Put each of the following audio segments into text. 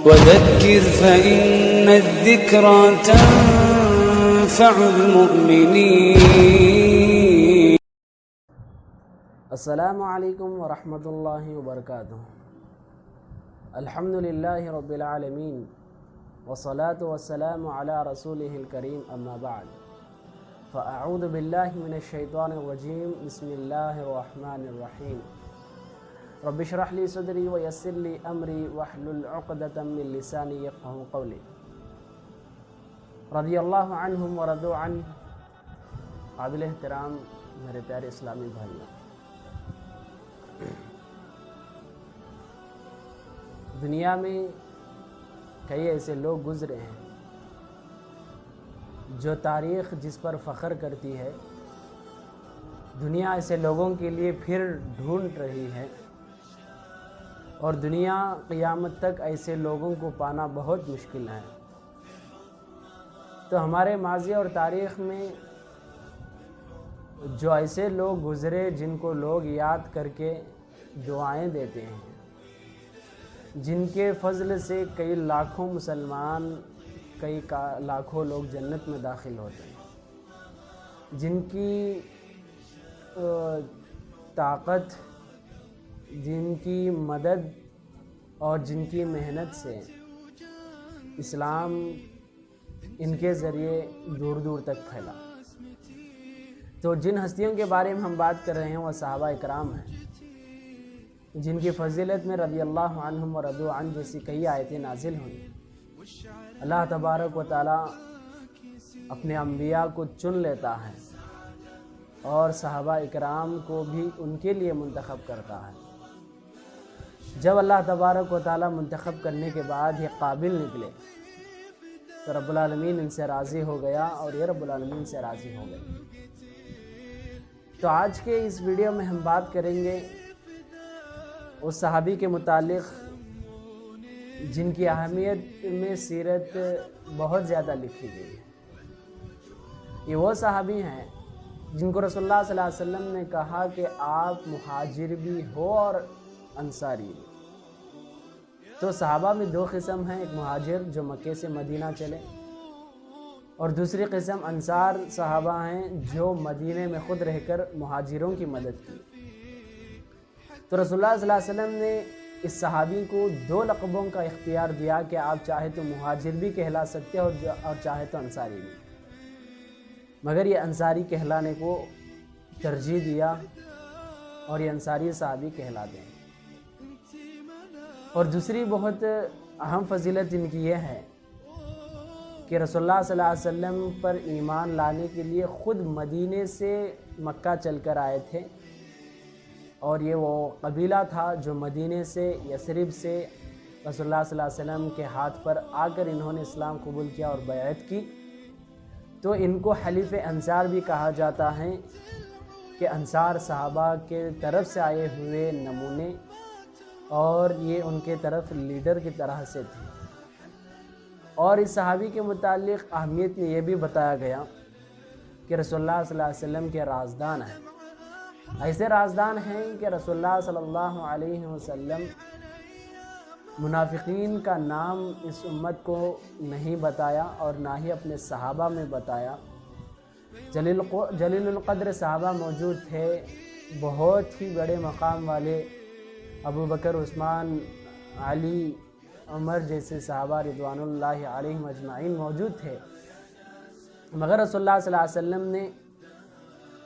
وذكر فإن الذكرى تنفع المؤمنين. السلام علیکم ورحمۃ اللہ وبرکاتہ. الحمد للہ رب العالمین والصلاة والسلام علی رسولہ الکریم اما بعد فاعوذ باللہ من الشیطان الرجیم. بسم اللہ الرحمن الرحیم. رب اشرح لی صدری ویسر لی امری واحلل عقدۃ من لسانی یفقہوا قولی. رضی اللہ عنہم ورضوا عنہ. قابل احترام میرے پیارے اسلامی بھائیوں، دنیا میں کئی ایسے لوگ گزرے ہیں جو تاریخ جس پر فخر کرتی ہے. دنیا ایسے لوگوں کے لیے پھر ڈھونڈ رہی ہے اور دنیا قیامت تک ایسے لوگوں کو پانا بہت مشکل ہے. تو ہمارے ماضی اور تاریخ میں جو ایسے لوگ گزرے جن کو لوگ یاد کر کے دعائیں دیتے ہیں، جن کے فضل سے کئی لاکھوں مسلمان، کئی لاکھوں لوگ جنت میں داخل ہوتے ہیں، جن کی طاقت، جن کی مدد اور جن کی محنت سے اسلام ان کے ذریعے دور دور تک پھیلا. تو جن ہستیوں کے بارے میں ہم بات کر رہے ہیں وہ صحابہ اکرام ہیں، جن کی فضیلت میں رضی اللہ عنہم ورضوا عنہ جیسی کئی آیتیں نازل ہوئیں. اللہ تبارک و تعالی اپنے انبیاء کو چن لیتا ہے اور صحابہ اکرام کو بھی ان کے لیے منتخب کرتا ہے. جب اللہ تبارک و تعالی منتخب کرنے کے بعد یہ قابل نکلے تو رب العالمین ان سے راضی ہو گیا اور یہ رب العالمین سے راضی ہو گئے. تو آج کے اس ویڈیو میں ہم بات کریں گے اس صحابی کے متعلق جن کی اہمیت میں سیرت بہت زیادہ لکھی گئی ہے. یہ وہ صحابی ہیں جن کو رسول اللہ صلی اللہ علیہ وسلم نے کہا کہ آپ مہاجر بھی ہو اور انصاری بھی. تو صحابہ میں دو قسم ہیں، ایک مہاجر جو مکے سے مدینہ چلے، اور دوسری قسم انصار صحابہ ہیں جو مدینے میں خود رہ کر مہاجروں کی مدد کی. تو رسول اللہ صلی اللہ علیہ وسلم نے اس صحابی کو دو لقبوں کا اختیار دیا کہ آپ چاہے تو مہاجر بھی کہلا سکتے اور چاہے تو انصاری بھی، مگر یہ انصاری کہلانے کو ترجیح دیا اور یہ انصاری صحابی کہلاتے ہیں. اور دوسری بہت اہم فضیلت ان کی یہ ہے کہ رسول اللہ صلی اللہ علیہ وسلم پر ایمان لانے کے لیے خود مدینے سے مکہ چل کر آئے تھے، اور یہ وہ قبیلہ تھا جو مدینے سے، یثرب سے رسول اللہ صلی اللہ علیہ وسلم کے ہاتھ پر آ کر انہوں نے اسلام قبول کیا اور بیعت کی. تو ان کو حلیف انصار بھی کہا جاتا ہے کہ انصار صحابہ کے طرف سے آئے ہوئے نمونے، اور یہ ان کے طرف لیڈر کی طرح سے تھے. اور اس صحابی کے متعلق اہمیت میں یہ بھی بتایا گیا کہ رسول اللہ صلی اللہ علیہ وسلم کے رازدان ہیں. ایسے رازدان ہیں کہ رسول اللہ صلی اللہ علیہ وسلم منافقین کا نام اس امت کو نہیں بتایا اور نہ ہی اپنے صحابہ میں بتایا. جلیل القدر صحابہ موجود تھے، بہت ہی بڑے مقام والے ابو بکر، عثمان، علی، عمر جیسے صحابہ رضوان اللہ علیہم اجمعین موجود تھے، مگر رسول اللہ صلی اللہ علیہ وسلم نے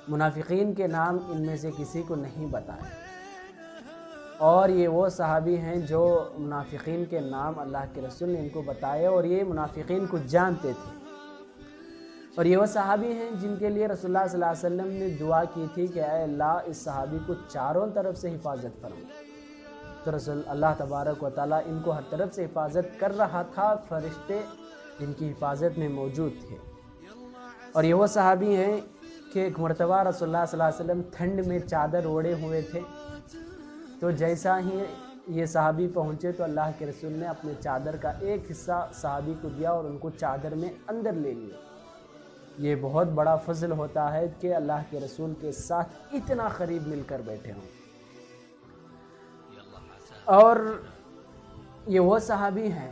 منافقین کے نام ان میں سے کسی کو نہیں بتایا. اور یہ وہ صحابی ہیں جو منافقین کے نام اللہ کے رسول نے ان کو بتائے اور یہ منافقین کو جانتے تھے. اور یہ وہ صحابی ہیں جن کے لیے رسول اللہ صلی اللہ علیہ وسلم نے دعا کی تھی کہ اے اللہ اس صحابی کو چاروں طرف سے حفاظت فرما. تو رسول اللہ تبارک و تعالیٰ ان کو ہر طرف سے حفاظت کر رہا تھا، فرشتے ان کی حفاظت میں موجود تھے. اور یہ وہ صحابی ہیں کہ ایک مرتبہ رسول اللہ صلی اللہ علیہ وسلم ٹھنڈ میں چادر اوڑھے ہوئے تھے، تو جیسا ہی یہ صحابی پہنچے تو اللہ کے رسول نے اپنے چادر کا ایک حصہ صحابی کو دیا اور ان کو چادر میں اندر لے لیا. یہ بہت بڑا فضل ہوتا ہے کہ اللہ کے رسول کے ساتھ اتنا قریب مل کر بیٹھے ہوں. اور یہ وہ صحابی ہیں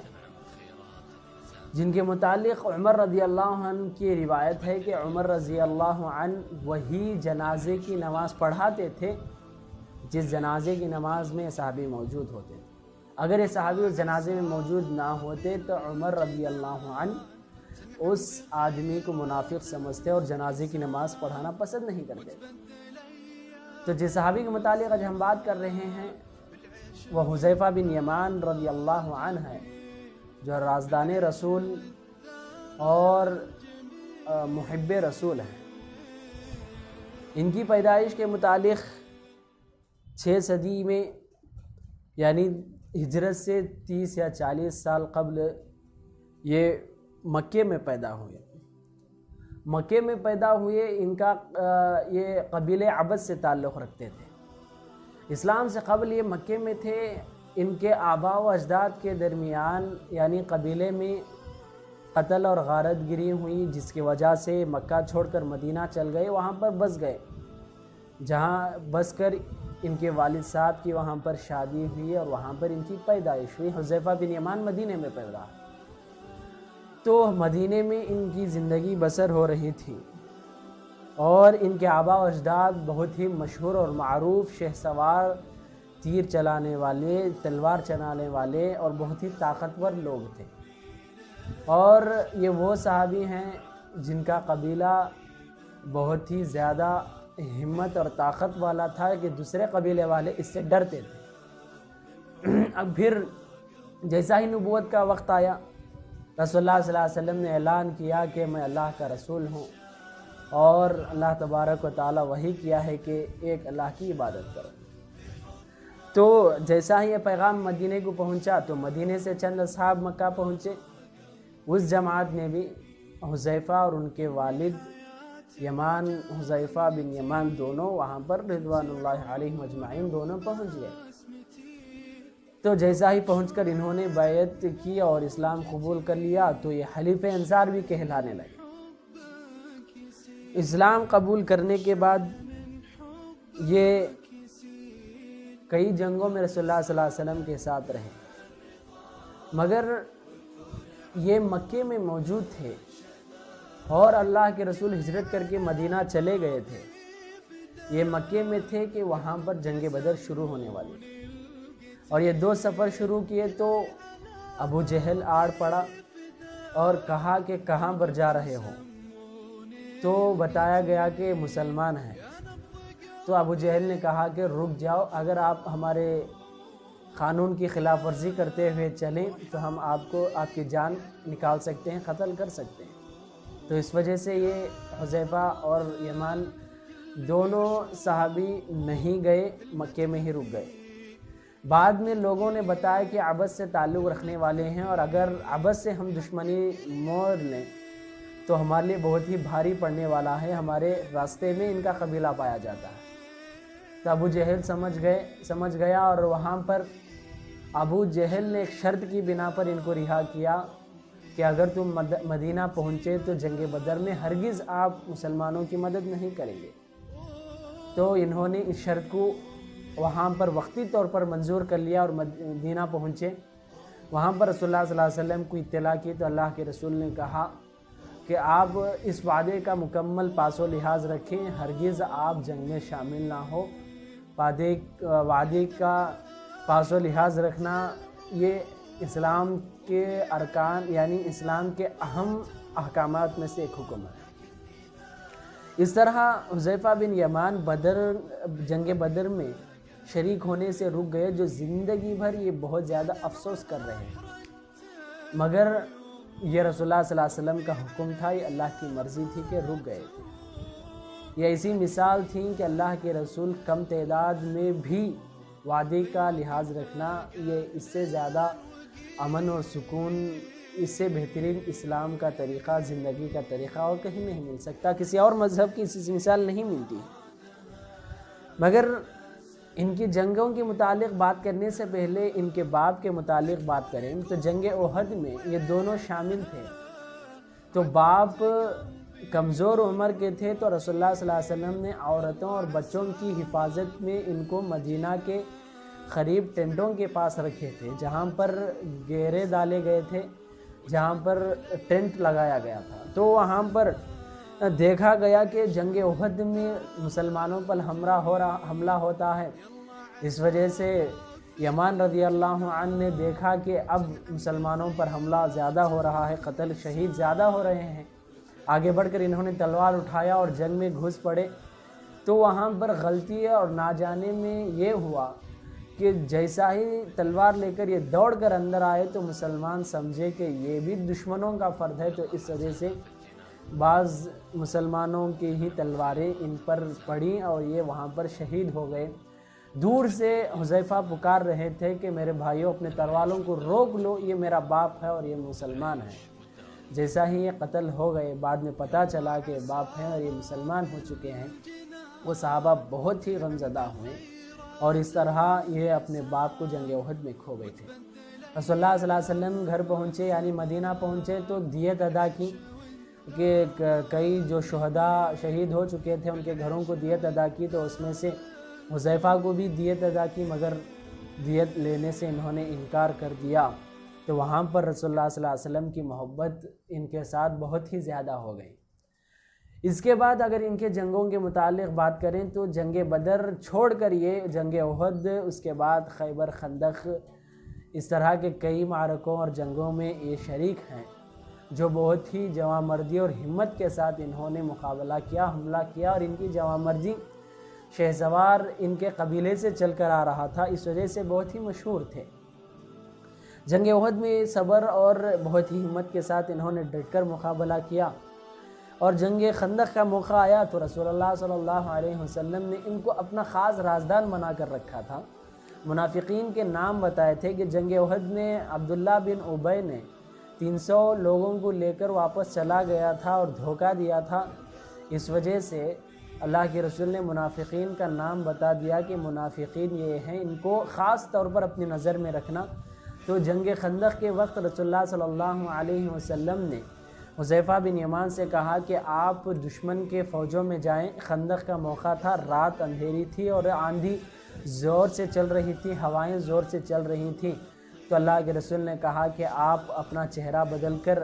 جن کے متعلق عمر رضی اللہ عنہ کی روایت ہے کہ عمر رضی اللہ عنہ وہی جنازے کی نماز پڑھاتے تھے جس جنازے کی نماز میں صحابی موجود ہوتے تھے۔ اگر یہ صحابی اس جنازے میں موجود نہ ہوتے تو عمر رضی اللہ عنہ اس آدمی کو منافق سمجھتے اور جنازے کی نماز پڑھانا پسند نہیں کرتے۔ تو جس صحابی کے متعلق آج ہم بات کر رہے ہیں وہ حذیفہ بن یمان رضی اللہ عنہ ہے، جو رازدان رسول اور محب رسول ہیں۔ ان کی پیدائش کے متعلق 6 صدی میں یعنی ہجرت سے 30 یا 40 سال قبل یہ مکے میں پیدا ہوئے۔ مکے میں پیدا ہوئے، ان کا یہ قبیلہ عبس سے تعلق رکھتے تھے۔ اسلام سے قبل یہ مکے میں تھے۔ ان کے آباء و اجداد کے درمیان یعنی قبیلے میں قتل اور غارت گری ہوئی، جس کی وجہ سے مکہ چھوڑ کر مدینہ چل گئے، وہاں پر بس گئے، جہاں بس کر ان کے والد صاحب کی وہاں پر شادی ہوئی اور وہاں پر ان کی پیدائش ہوئی۔ حذیفہ بن یمان مدینے میں پیدا، تو مدینے میں ان کی زندگی بسر ہو رہی تھی، اور ان کے آباء و اجداد بہت ہی مشہور اور معروف شہ سوار، تیر چلانے والے، تلوار چلانے والے اور بہت ہی طاقتور لوگ تھے۔ اور یہ وہ صحابی ہیں جن کا قبیلہ بہت ہی زیادہ ہمت اور طاقت والا تھا کہ دوسرے قبیلے والے اس سے ڈرتے تھے۔ اب پھر جیسا ہی نبوت کا وقت آیا، رسول اللہ صلی اللہ علیہ وسلم نے اعلان کیا کہ میں اللہ کا رسول ہوں، اور اللہ تبارک و تعالی وحی کیا ہے کہ ایک اللہ کی عبادت کرو۔ تو جیسا ہی یہ پیغام مدینے کو پہنچا تو مدینے سے چند اصحاب مکہ پہنچے۔ اس جماعت نے بھی حذیفہ اور ان کے والد یمان، حذیفہ بن یمان دونوں وہاں پر رضوان اللہ علیہم اجمعین دونوں پہنچ گئے۔ تو جیسا ہی پہنچ کر انہوں نے بیعت کی اور اسلام قبول کر لیا تو یہ حلیف انصار بھی کہلانے لگے۔ اسلام قبول کرنے کے بعد یہ کئی جنگوں میں رسول اللہ صلی اللہ علیہ وسلم کے ساتھ رہے، مگر یہ مکے میں موجود تھے اور اللہ کے رسول ہجرت کر کے مدینہ چلے گئے تھے۔ یہ مکے میں تھے کہ وہاں پر جنگ بدر شروع ہونے والی تھی، اور یہ 2 سفر شروع کیے تو ابو جہل آڑ پڑا اور کہا کہ کہاں پر جا رہے ہو؟ تو بتایا گیا کہ مسلمان ہیں۔ تو ابو جہل نے کہا کہ رک جاؤ، اگر آپ ہمارے قانون کی خلاف ورزی کرتے ہوئے چلیں تو ہم آپ کی جان نکال سکتے ہیں، قتل کر سکتے ہیں۔ تو اس وجہ سے یہ حذیفہ اور یمان دونوں صحابی نہیں گئے، مکے میں ہی رک گئے۔ بعد میں لوگوں نے بتایا کہ عبس سے تعلق رکھنے والے ہیں، اور اگر عبس سے ہم دشمنی موڑ لیں تو ہمارے لیے بہت ہی بھاری پڑنے والا ہے، ہمارے راستے میں ان کا قبیلہ پایا جاتا ہے۔ تو ابو جہل سمجھ گیا، اور وہاں پر ابو جہل نے ایک شرط کی بنا پر ان کو رہا کیا کہ اگر تم مدینہ پہنچے تو جنگ بدر میں ہرگز آپ مسلمانوں کی مدد نہیں کریں گے۔ تو انہوں نے اس شرط کو وہاں پر وقتی طور پر منظور کر لیا اور مدینہ پہنچے۔ وہاں پر رسول اللہ صلی اللہ علیہ وسلم کو اطلاع کی تو اللہ کے رسول نے کہا کہ آپ اس وعدے کا مکمل پاس و لحاظ رکھیں، ہرگز آپ جنگ میں شامل نہ ہو۔ وعدے کا پاس و لحاظ رکھنا یہ اسلام کے ارکان یعنی اسلام کے اہم احکامات میں سے ایک حکم ہے۔ اس طرح حذیفہ بن یمان جنگ بدر میں شریک ہونے سے رک گئے، جو زندگی بھر یہ بہت زیادہ افسوس کر رہے ہیں، مگر یہ رسول اللہ صلی اللہ علیہ وسلم کا حکم تھا، یہ اللہ کی مرضی تھی کہ رک گئے تھے۔ یہ ایسی مثال تھی کہ اللہ کے رسول کم تعداد میں بھی وعدے کا لحاظ رکھنا، یہ اس سے زیادہ امن اور سکون، اس سے بہترین اسلام کا طریقہ، زندگی کا طریقہ اور کہیں نہیں مل سکتا، کسی اور مذہب کی اس مثال نہیں ملتی۔ مگر ان کی جنگوں کے متعلق بات کرنے سے پہلے ان کے باپ کے متعلق بات کریں تو جنگ احد میں یہ دونوں شامل تھے۔ تو باپ کمزور عمر کے تھے، تو رسول اللہ صلی اللہ علیہ وسلم نے عورتوں اور بچوں کی حفاظت میں ان کو مدینہ کے قریب ٹینٹوں کے پاس رکھے تھے، جہاں پر گھیرے ڈالے گئے تھے جہاں پر ٹینٹ لگایا گیا تھا، تو وہاں پر دیکھا گیا کہ جنگ احد میں مسلمانوں پر حملہ ہوتا ہے۔ اس وجہ سے یمان رضی اللہ عنہ نے دیکھا کہ اب مسلمانوں پر حملہ زیادہ ہو رہا ہے، قتل شہید زیادہ ہو رہے ہیں، آگے بڑھ کر انہوں نے تلوار اٹھایا اور جنگ میں گھس پڑے۔ تو وہاں پر غلطی اور نہ جانے میں یہ ہوا کہ جیسا ہی تلوار لے کر یہ دوڑ کر اندر آئے تو مسلمان سمجھے کہ یہ بھی دشمنوں کا فرد ہے، تو اس وجہ سے بعض مسلمانوں کی ہی تلواریں ان پر پڑیں اور یہ وہاں پر شہید ہو گئے۔ دور سے حذیفہ پکار رہے تھے کہ میرے بھائیوں اپنے تلواروں کو روک لو، یہ میرا باپ ہے اور یہ مسلمان ہے۔ جیسا ہی یہ قتل ہو گئے، بعد میں پتہ چلا کہ باپ ہیں اور یہ مسلمان ہو چکے ہیں، وہ صحابہ بہت ہی غمزدہ ہوئے اور اس طرح یہ اپنے باپ کو جنگ احد میں کھو گئے تھے۔ رسول اللہ صلی اللہ علیہ وسلم گھر پہنچے، یعنی مدینہ پہنچے تو دیت ادا کی کہ کئی جو شہداء شہید ہو چکے تھے ان کے گھروں کو دیت ادا کی، تو اس میں سے حذیفہ کو بھی دیت ادا کی، مگر دیت لینے سے انہوں نے انکار کر دیا۔ تو وہاں پر رسول اللہ صلی اللہ علیہ وسلم کی محبت ان کے ساتھ بہت ہی زیادہ ہو گئی۔ اس کے بعد اگر ان کے جنگوں کے متعلق بات کریں تو جنگ بدر چھوڑ کر یہ جنگ احد، اس کے بعد خیبر، خندق، اس طرح کے کئی معرکوں اور جنگوں میں یہ شریک ہیں جو بہت ہی جواں مردی اور ہمت کے ساتھ انہوں نے مقابلہ کیا، حملہ کیا، اور ان کی جواں مردی شہسوار ان کے قبیلے سے چل کر آ رہا تھا، اس وجہ سے بہت ہی مشہور تھے۔ جنگ احد میں صبر اور بہت ہی ہمت کے ساتھ انہوں نے ڈٹ کر مقابلہ کیا، اور جنگ خندق کا موقع آیا تو رسول اللہ صلی اللہ علیہ وسلم نے ان کو اپنا خاص رازدان بنا کر رکھا تھا۔ منافقین کے نام بتائے تھے کہ جنگ احد میں عبداللہ بن ابی نے 300 لوگوں کو لے کر واپس چلا گیا تھا اور دھوکہ دیا تھا، اس وجہ سے اللہ کے رسول نے منافقین کا نام بتا دیا کہ منافقین یہ ہیں، ان کو خاص طور پر اپنی نظر میں رکھنا۔ تو جنگ خندق کے وقت رسول اللہ صلی اللہ علیہ وسلم نے حذیفہ بن یمان سے کہا کہ آپ دشمن کے فوجوں میں جائیں۔ خندق کا موقع تھا، رات اندھیری تھی اور آندھی زور سے چل رہی تھی، ہوائیں زور سے چل رہی تھیں، تو اللہ کے رسول نے کہا کہ آپ اپنا چہرہ بدل کر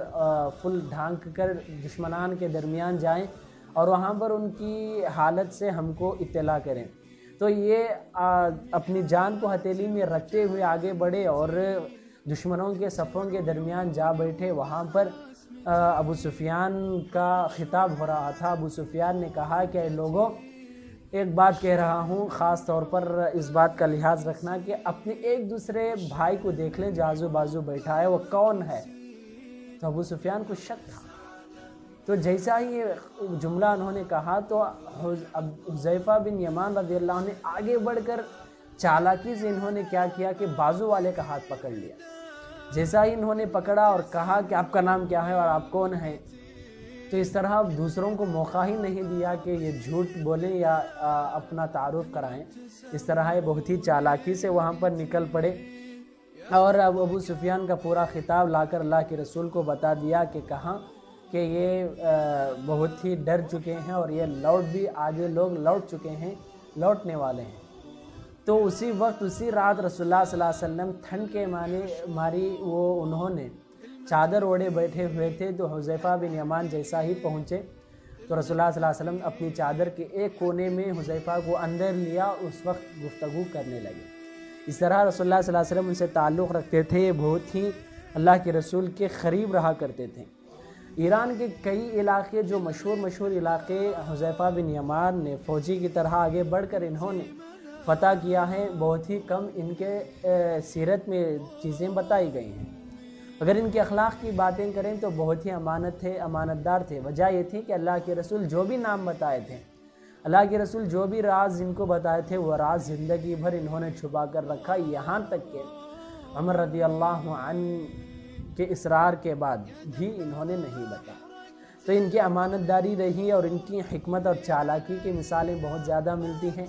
فل ڈھانک کر دشمنان کے درمیان جائیں اور وہاں پر ان کی حالت سے ہم کو اطلاع کریں۔ تو یہ اپنی جان کو ہتھیلی میں رکھتے ہوئے آگے بڑھے اور دشمنوں کے صفوں کے درمیان جا بیٹھے۔ وہاں پر ابو سفیان کا خطاب ہو رہا تھا۔ ابو سفیان نے کہا کہ اے لوگوں، ایک بات کہہ رہا ہوں، خاص طور پر اس بات کا لحاظ رکھنا کہ اپنے ایک دوسرے بھائی کو دیکھ لیں جو آزو بازو بیٹھا ہے، وہ کون ہے؟ تو ابو سفیان کو شک تھا۔ تو جیسا ہی یہ جملہ انہوں نے کہا تو حذیفہ بن یمان رضی اللہ عنہ نے آگے بڑھ کر چالاکی سے انہوں نے کیا کیا کہ بازو والے کا ہاتھ پکڑ لیا۔ جیسا ہی انہوں نے پکڑا اور کہا کہ آپ کا نام کیا ہے اور آپ کون ہیں، تو اس طرح دوسروں کو موقع ہی نہیں دیا کہ یہ جھوٹ بولیں یا اپنا تعارف کرائیں۔ اس طرح یہ بہت ہی چالاکی سے وہاں پر نکل پڑے اور ابو سفیان کا پورا خطاب لا کر اللہ کے رسول کو بتا دیا کہ کہاں کہ یہ بہت ہی ڈر چکے ہیں اور یہ لوٹ بھی، آگے لوگ لوٹ چکے ہیں، لوٹنے والے ہیں۔ تو اسی وقت اسی رات رسول اللہ صلی اللہ علیہ وسلم ٹھنڈ کے ماری انہوں نے چادر اوڑے بیٹھے ہوئے تھے، تو حذیفہ بن یمان جیسا ہی پہنچے تو رسول اللہ صلی اللہ علیہ وسلم اپنی چادر کے ایک کونے میں حذیفہ کو اندر لیا، اس وقت گفتگو کرنے لگے۔ اس طرح رسول اللہ صلی اللہ علیہ وسلم ان سے تعلق رکھتے تھے، یہ بہت ہی اللہ کے رسول کے قریب رہا کرتے تھے۔ ایران کے کئی علاقے جو مشہور علاقے حذیفہ بن یمان نے فوجی کی طرح آگے بڑھ کر انہوں نے فتح کیا ہے، بہت ہی کم ان کے سیرت میں چیزیں بتائی گئی ہیں۔ اگر ان کے اخلاق کی باتیں کریں تو بہت ہی امانت دار تھے۔ وجہ یہ تھی کہ اللہ کے رسول جو بھی نام بتائے تھے، اللہ کے رسول جو بھی راز ان کو بتائے تھے، وہ راز زندگی بھر انہوں نے چھپا کر رکھا، یہاں تک کہ عمر رضی اللہ عنہ کے اصرار کے بعد بھی انہوں نے نہیں بتایا۔ تو ان کی امانت داری رہی اور ان کی حکمت اور چالاکی کی مثالیں بہت زیادہ ملتی ہیں،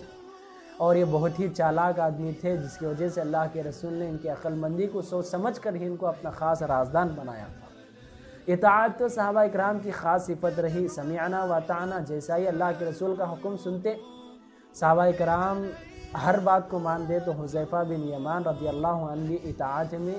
اور یہ بہت ہی چالاک آدمی تھے، جس کی وجہ سے اللہ کے رسول نے ان کی عقل مندی کو سوچ سمجھ کر ہی ان کو اپنا خاص رازدان بنایا تھا۔ اطاعت تو صحابہ اکرام کی خاص صفت رہی، سمعنا و اطعنا، جیسا ہی اللہ کے رسول کا حکم سنتے صحابہ اکرام ہر بات کو مان دے، تو حذیفہ بن یمان رضی اللہ عنہ اطاعت میں